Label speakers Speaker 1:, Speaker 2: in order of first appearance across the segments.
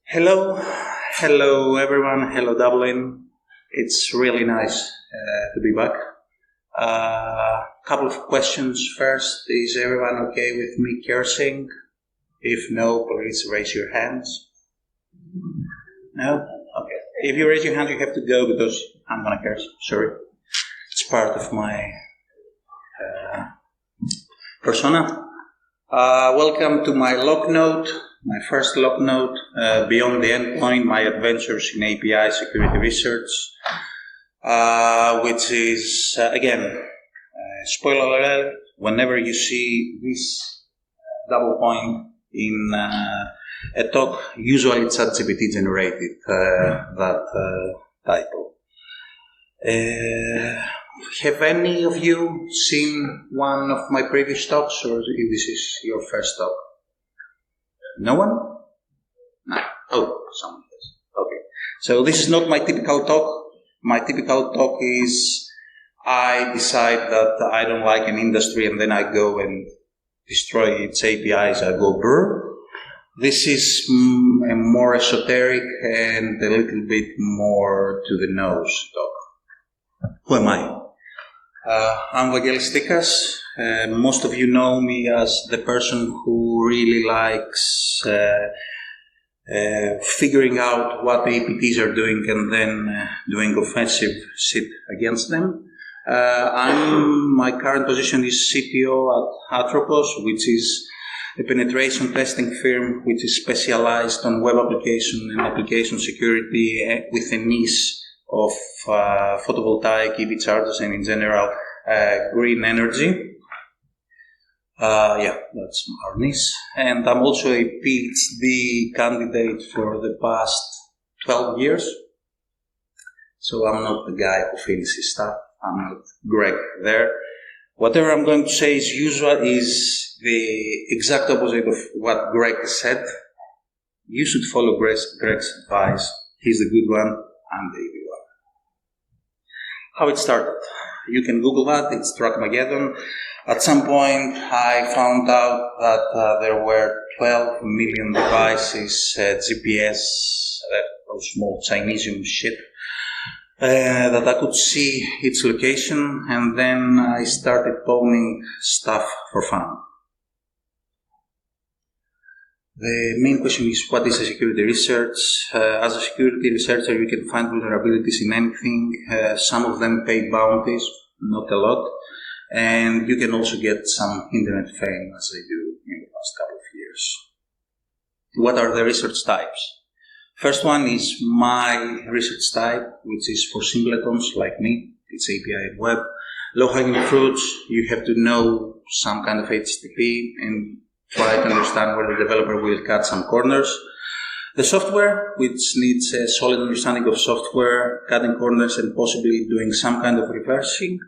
Speaker 1: Hello, hello everyone, hello Dublin. It's really nice to be back. Couple of questions first. Is everyone okay with me cursing? If no, please raise your hands. No? Okay. If you raise your hand, you have to go because I'm gonna curse. Sorry. It's part of my persona. Welcome to my log note. My first log note, Beyond the Endpoint, My Adventures in API Security Research, which is, again, spoiler alert, whenever you see this double point in a talk, usually it's ChatGPT generated, that title. Have any of you seen one of my previous talks, or this is your first talk? No one? No. Oh, someone does. Okay. So this is not my typical talk. My typical talk is I decide that I don't like an industry and then I go and destroy its APIs. I go brr. This is a more esoteric and a little bit more to the nose talk. Who am I? I'm Vangelis Stykas. Most of you know me as the person who really likes figuring out what the APTs are doing and then doing offensive shit against them. My current position is CTO at Atropos, which is a penetration testing firm which is specialized on web application and application security with a niche of photovoltaic EV chargers and in general green energy. That's our niche. And I'm also a PhD candidate for the past 12 years. So I'm not the guy who finishes stuff. I'm not Greg there. Whatever I'm going to say is the exact opposite of what Greg said. You should follow Greg's advice. He's the good one. I'm the evil one. How it started. You can Google that. It's Truckmageddon. At some point, I found out that there were 12 million devices, GPS, small Chinese shit, that I could see its location, and then I started pawning stuff for fun. The main question is, what is a security research? As a security researcher, you can find vulnerabilities in anything. Some of them pay bounties, not a lot. And you can also get some internet fame, as I do in the past couple of years. What are the research types? First one is my research type, which is for singletons like me. It's API and web. Low-hanging fruits, you have to know some kind of HTTP and try to understand where the developer will cut some corners. The software, which needs a solid understanding of software, cutting corners and possibly doing some kind of reversing.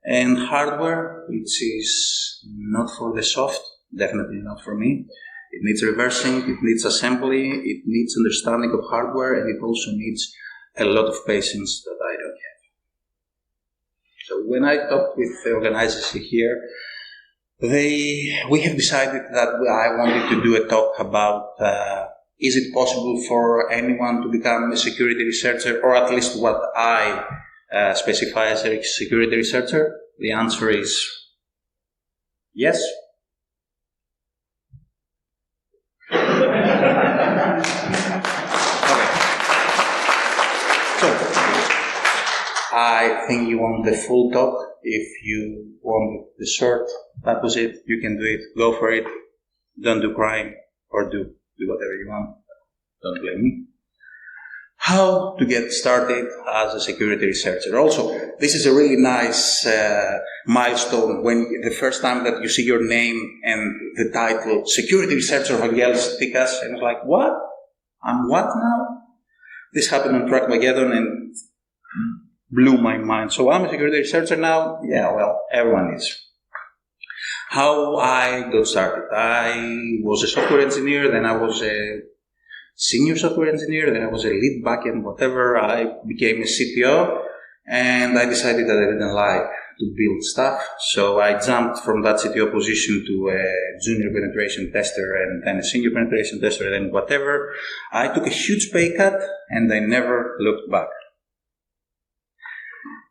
Speaker 1: And hardware, which is not for the soft, definitely not for me. It needs reversing, it needs assembly, it needs understanding of hardware, and it also needs a lot of patience that I don't have. So when I talked with the organizers here, we have decided that I wanted to do a talk about is it possible for anyone to become a security researcher, or at least what I specify as a security researcher? The answer is yes. Okay. So, I think you want the full talk. If you want the short, that was it. You can do it. Go for it. Don't do crime, or do whatever you want. Don't blame me. How to get started as a security researcher. Also, this is a really nice milestone when the first time that you see your name and the title, Security Researcher Vangelis Stykas, and it's like, what? I'm what now? This happened on Truckmageddon and blew my mind. So I'm a security researcher now? Yeah, well, everyone is. How I got started. I was a software engineer, then I was a senior software engineer, then I was a lead backend, whatever. I became a CTO, and I decided that I didn't like to build stuff. So I jumped from that CTO position to a junior penetration tester and then a senior penetration tester and then whatever. I took a huge pay cut and I never looked back.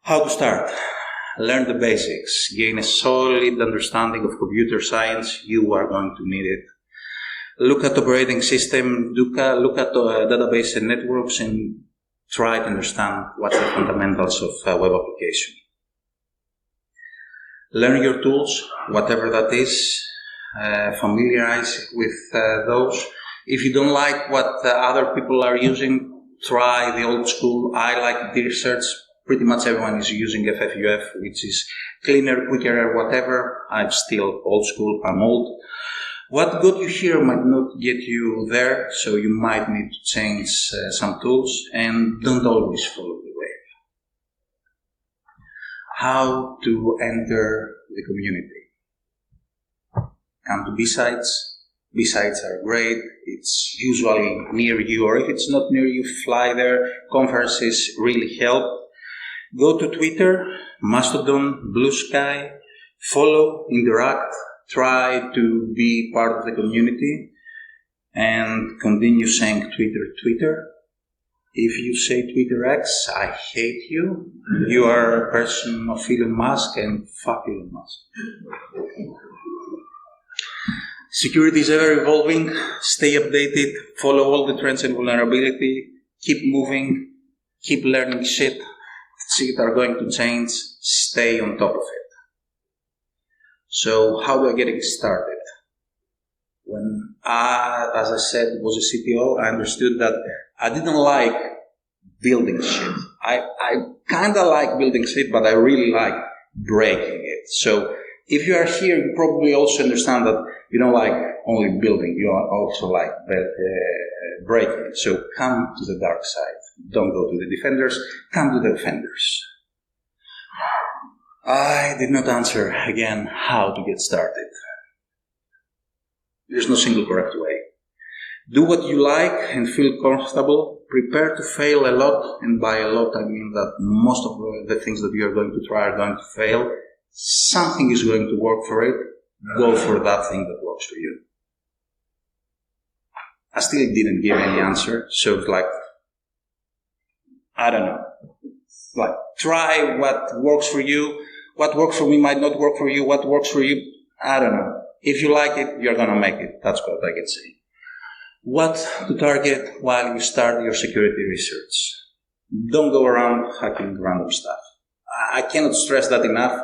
Speaker 1: How to start? Learn the basics. Gain a solid understanding of computer science. You are going to need it. Look at operating system, look at database and networks, and try to understand what's the fundamentals of a web application. Learn your tools, whatever that is. Familiarize with those. If you don't like what other people are using, try the old school. I like the research. Pretty much everyone is using FFUF, which is cleaner, quicker, whatever. I'm still old school. I'm old. What got you here might not get you there, so you might need to change some tools, and don't always follow the wave. How to enter the community? Come to B-sites. B-sites are great. It's usually near you, or if it's not near you, fly there. Conferences really help. Go to Twitter, Mastodon, Blue Sky, follow, interact. Try to be part of the community and continue saying Twitter. If you say Twitter X, I hate you. You are a person of Elon Musk and fuck Elon Musk. Security is ever evolving. Stay updated. Follow all the trends and vulnerability. Keep moving. Keep learning shit. Shit are going to change. Stay on top of it. So how do I get it started? When I, as I said, was a CTO, I understood that I didn't like building shit. I kind of like building shit, but I really like breaking it. So if you are here, you probably also understand that you don't like only building, you also like breaking it. So come to the dark side. Don't go to the defenders, come to the defenders. I did not answer, again, how to get started. There's no single correct way. Do what you like and feel comfortable. Prepare to fail a lot, and by a lot I mean that most of the things that you are going to try are going to fail. Something is going to work for it. Go for that thing that works for you. I still didn't give any answer, so it's like, I don't know. Like, try what works for you. What works for me might not work for you. What works for you, I don't know. If you like it, you're going to make it. That's what I can say. What to target while you start your security research? Don't go around hacking random stuff. I cannot stress that enough.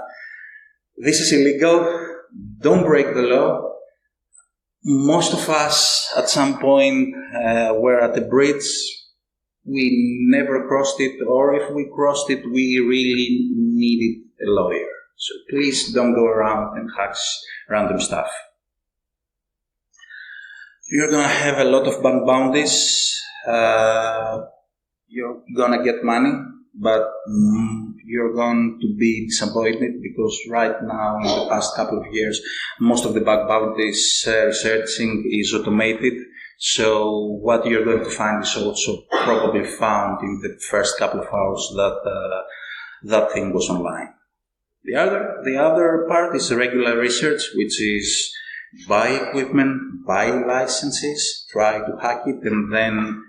Speaker 1: This is illegal. Don't break the law. Most of us, at some point, were at a bridge. We never crossed it, or if we crossed it, we really needed a lawyer. So please don't go around and hack random stuff. You're going to have a lot of bug bounties. You're going to get money, but you're going to be disappointed because right now, in the past couple of years, most of the bug bounties researching is automated. So what you're going to find is also probably found in the first couple of hours that that thing was online. The other part is regular research, which is buy equipment, buy licenses, try to hack it, and then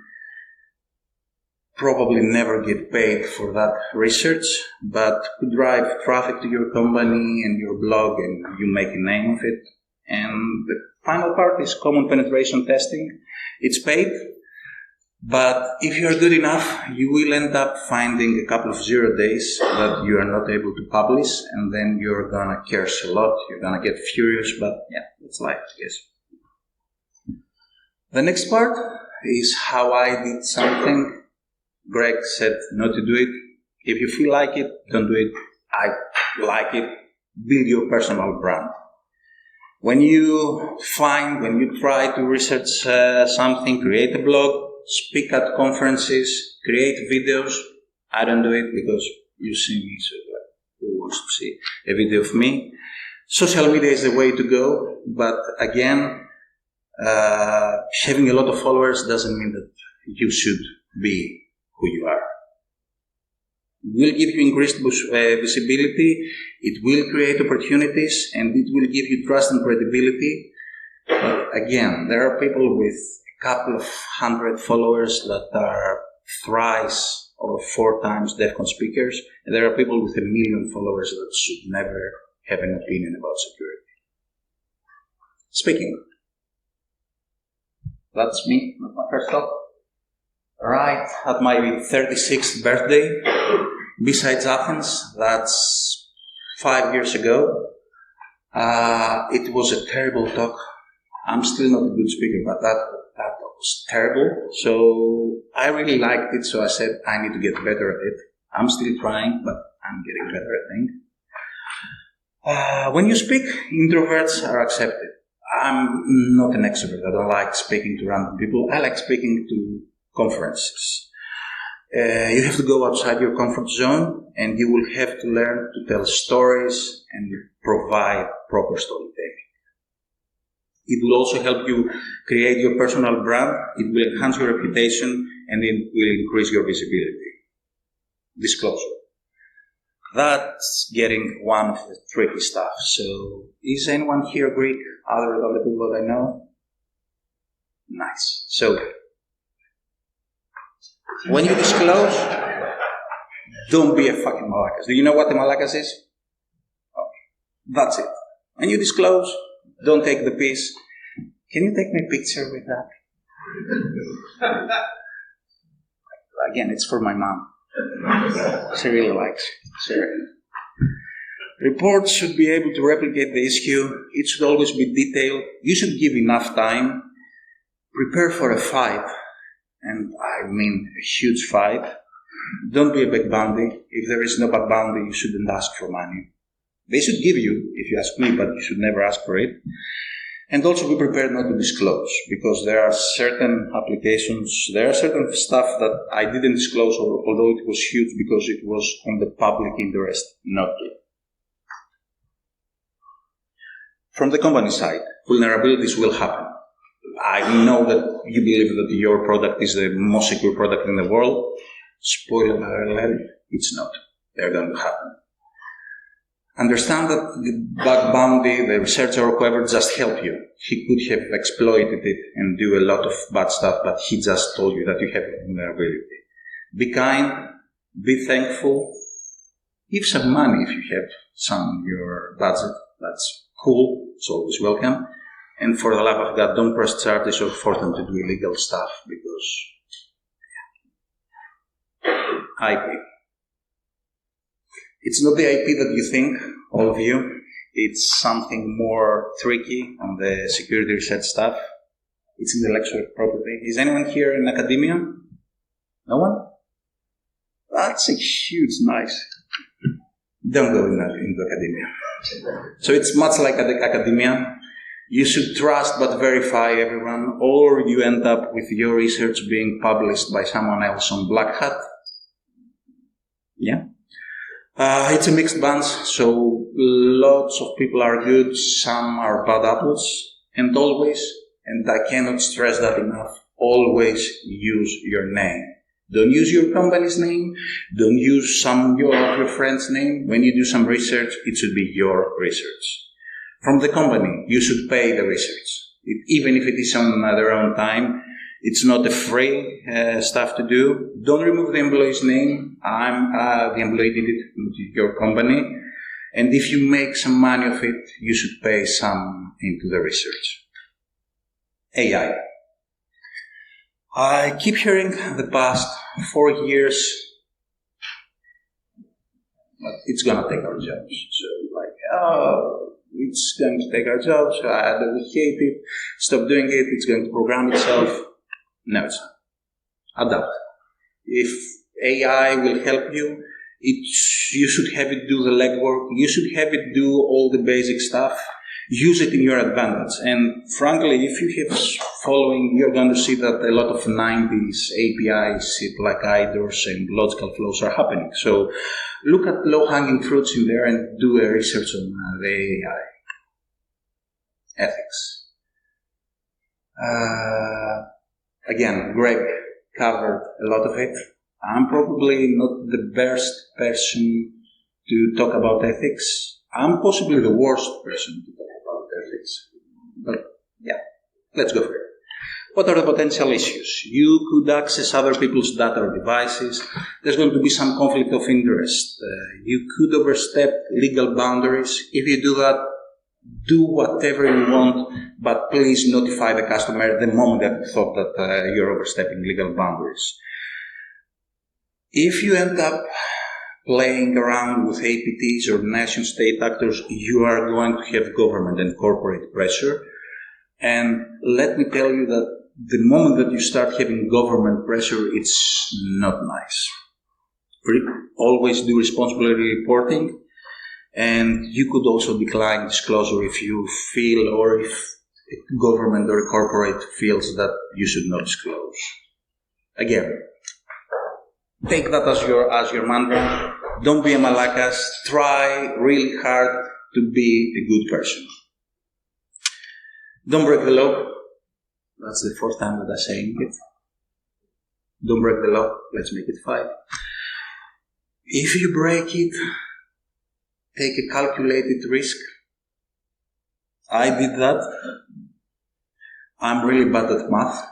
Speaker 1: probably never get paid for that research, but could drive traffic to your company and your blog, and you make a name of it. And the final part is common penetration testing. It's paid, but if you are good enough, you will end up finding a couple of 0 days that you are not able to publish, and then you're gonna curse a lot, you're gonna get furious, but yeah, it's life, I guess. The next part is how I did something. Greg said not to do it. If you feel like it, don't do it. I like it. Build your personal brand. When you try to research something, create a blog, speak at conferences, create videos. I don't do it because you see me, so who wants to see a video of me? Social media is the way to go, but again, having a lot of followers doesn't mean that you should be who you are. It will give you increased visibility, it will create opportunities, and it will give you trust and credibility. But again, there are people with a couple of hundred followers that are thrice or 4 times DEFCON speakers, and there are people with 1 million followers that should never have an opinion about security. Speaking. That's me, that's my first thought. Right at my 36th birthday, besides Athens, that's 5 years ago. It was a terrible talk. I'm still not a good speaker, but that was terrible. So I really liked it, so I said I need to get better at it. I'm still trying, but I'm getting better, I think. When you speak, introverts are accepted. I'm not an extrovert. I don't like speaking to random people. I like speaking to conferences. You have to go outside your comfort zone, and you will have to learn to tell stories and provide proper storytelling. It will also help you create your personal brand, it will enhance your reputation, and it will increase your visibility. Disclosure. That's getting one of the tricky stuff. So, is anyone here Greek other than the people that I know? Nice. So, when you disclose, don't be a fucking malakas. Do you know what a malakas is? Okay. That's it. When you disclose, don't take the piss. Can you take me a picture with that? Again, it's for my mom. She really likes it. Sure. Reports should be able to replicate the issue. It should always be detailed. You should give enough time. Prepare for a fight. And I mean a huge fight. Don't be a bug bounty. If there is no bug bounty, you shouldn't ask for money. They should give you, if you ask me, but you should never ask for it. And also be prepared not to disclose, because there are certain applications, there are certain stuff that I didn't disclose, although it was huge because it was on the public interest not to. From the company side, vulnerabilities will happen. I know that you believe that your product is the most secure product in the world. Spoiler alert, it's not. They're going to happen. Understand that the bug bounty, the researcher or whoever just helped you. He could have exploited it and do a lot of bad stuff, but he just told you that you have a vulnerability. Be kind, be thankful, give some money if you have some in your budget. That's cool, it's always welcome. And for the love of God, don't press charges or force them to do illegal stuff, because IP. It's not the IP that you think, all of you. It's something more tricky on the security research stuff. It's intellectual property. Is anyone here in academia? No one? That's a huge nice. Don't go into academia. So it's much like academia. You should trust but verify everyone, or you end up with your research being published by someone else on Black Hat. Yeah? It's a mixed bunch, so lots of people are good, some are bad apples, and always, and I cannot stress that enough, always use your name. Don't use your company's name, don't use some of your friend's name. When you do some research, it should be your research. From the company, you should pay the research. Even if it is on their own time, it's not a free stuff to do. Don't remove the employee's name. The employee did it into your company. And if you make some money of it, you should pay some into the research. AI. I keep hearing the past 4 years, but it's going to take our jobs. So it's going to take our jobs. We hate it. Stop doing it. It's going to program itself. No, it's not. Adapt. If AI will help you, you should have it do the legwork. You should have it do all the basic stuff. Use it in your advantage. And frankly, if you have following, you're going to see that a lot of 90s APIs, like IDORs and logical flows are happening. So look at low-hanging fruits in there and do a research on the AI. Ethics. Again, Greg covered a lot of it. I'm probably not the best person to talk about ethics. I'm possibly the worst person to talk about ethics. But yeah, let's go for it. What are the potential issues? You could access other people's data or devices. There's going to be some conflict of interest. You could overstep legal boundaries. If you do that, do whatever you want, but please notify the customer the moment that you thought that you're overstepping legal boundaries. If you end up playing around with APTs or nation-state actors, you are going to have government and corporate pressure. And let me tell you that the moment that you start having government pressure, it's not nice. Always do responsible reporting, and you could also decline disclosure if you feel or if a government or a corporate feels that you should not disclose. Again, take that as your mantra. Don't be a malakas. Try really hard to be a good person. Don't break the law. That's the fourth time that I'm saying it. Don't break the law. Let's make it 5. If you break it, take a calculated risk. I did that. I'm really bad at math.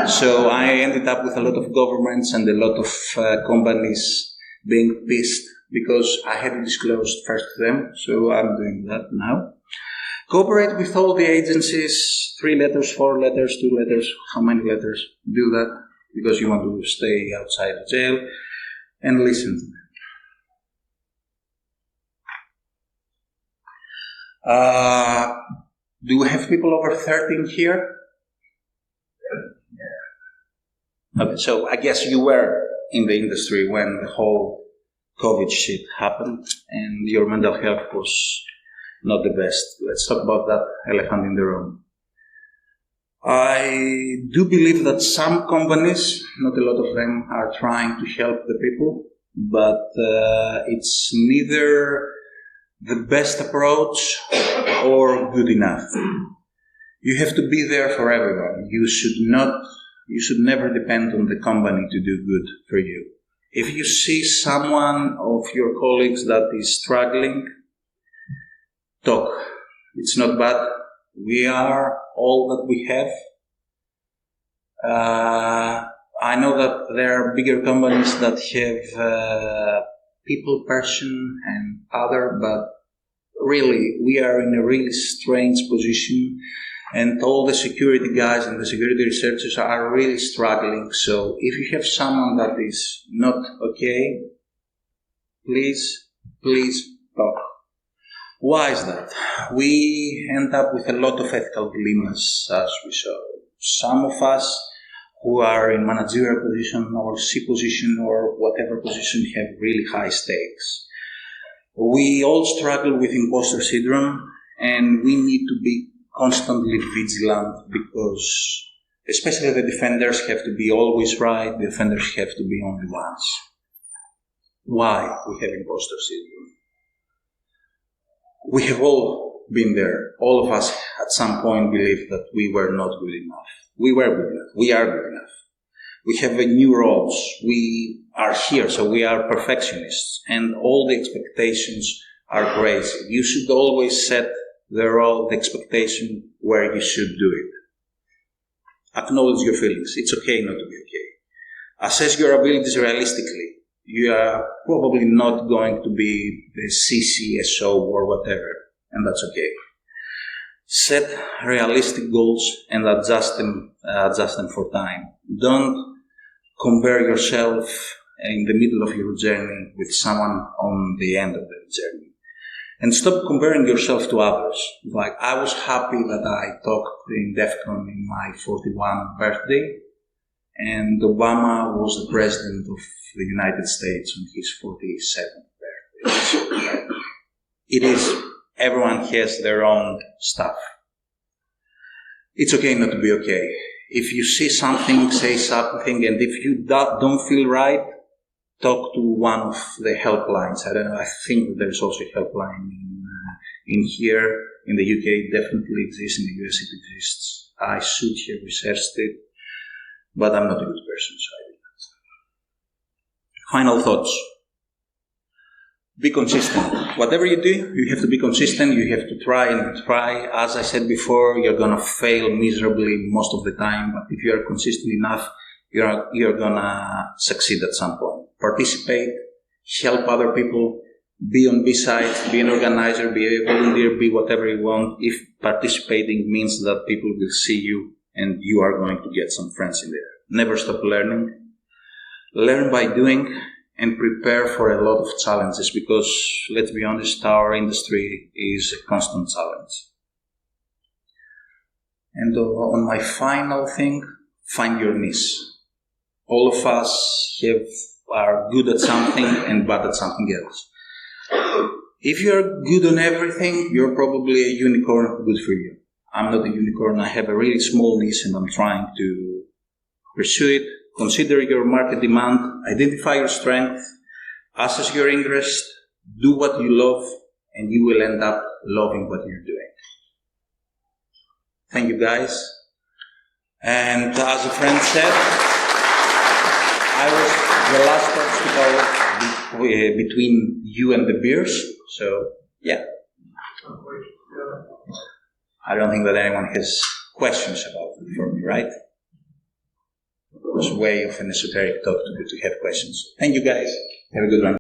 Speaker 1: So I ended up with a lot of governments and a lot of companies being pissed because I hadn't disclosed first to them. So I'm doing that now. Cooperate with all the agencies, 3 letters, 4 letters, 2 letters, how many letters? Do that because you want to stay outside the jail and listen to them. Do we have people over 13 here? Okay, so I guess you were in the industry when the whole COVID shit happened and your mental health was not the best. Let's talk about that elephant in the room. I do believe that some companies, not a lot of them, are trying to help the people, but it's neither the best approach or good enough. You have to be there for everyone. You should never depend on the company to do good for you. If you see someone of your colleagues that is struggling, talk. It's not bad. We are all that we have. I know that there are bigger companies that have people person and other, but really, we are in a really strange position, and all the security guys and the security researchers are really struggling. So if you have someone that is not okay, please talk. Why is that? We end up with a lot of ethical dilemmas, as we saw. Some of us who are in managerial position or C position or whatever position have really high stakes. We all struggle with imposter syndrome, and we need to be constantly vigilant because especially the defenders have to be always right, the offenders have to be only ones. Why we have imposter syndrome? We have all been there. All of us at some point believed that we were not good enough. We were good enough. We are good enough. We have new roles. We are here, so we are perfectionists. And all the expectations are crazy. You should always set the role, the expectation where you should do it. Acknowledge your feelings. It's okay not to be okay. Assess your abilities realistically. You are probably not going to be the CCSO or whatever, and that's okay. Set realistic goals and adjust them for time. Don't compare yourself in the middle of your journey with someone on the end of the journey. And stop comparing yourself to others. Like, I was happy that I talked in DEF CON in my 41st birthday, and Obama was the president of the United States on his 47th birthday. So, it is, everyone has their own stuff. It's okay not to be okay. If you see something, say something, and if you don't feel right, talk to one of the helplines. I don't know, I think that there's also a helpline in here. In the UK, it definitely exists. In the US, it exists. I should have researched it. but I'm not a good person, so I did that. Final thoughts. Be consistent. Whatever you do, you have to be consistent. You have to try and try. As I said before, you're going to fail miserably most of the time, but if you are consistent enough, you're going to succeed at some point. Participate, help other people, be on B-sides, be an organizer, be a volunteer, be whatever you want. If participating means that people will see you and you are going to get some friends in there. Never stop learning. Learn by doing. And prepare for a lot of challenges because, let's be honest, our industry is a constant challenge. And on my final thing, find your niche. All of us are good at something and bad at something else. If you're good on everything, you're probably a unicorn, good for you. I'm not a unicorn. I have a really small niche and I'm trying to pursue it. Consider your market demand, identify your strength, assess your interest, do what you love, and you will end up loving what you're doing. Thank you, guys. And as a friend said, I was the last obstacle between you and the beers. So, yeah. I don't think that anyone has questions about it for me, right? It was way of an esoteric talk to have questions. Thank you, guys. Have a good one.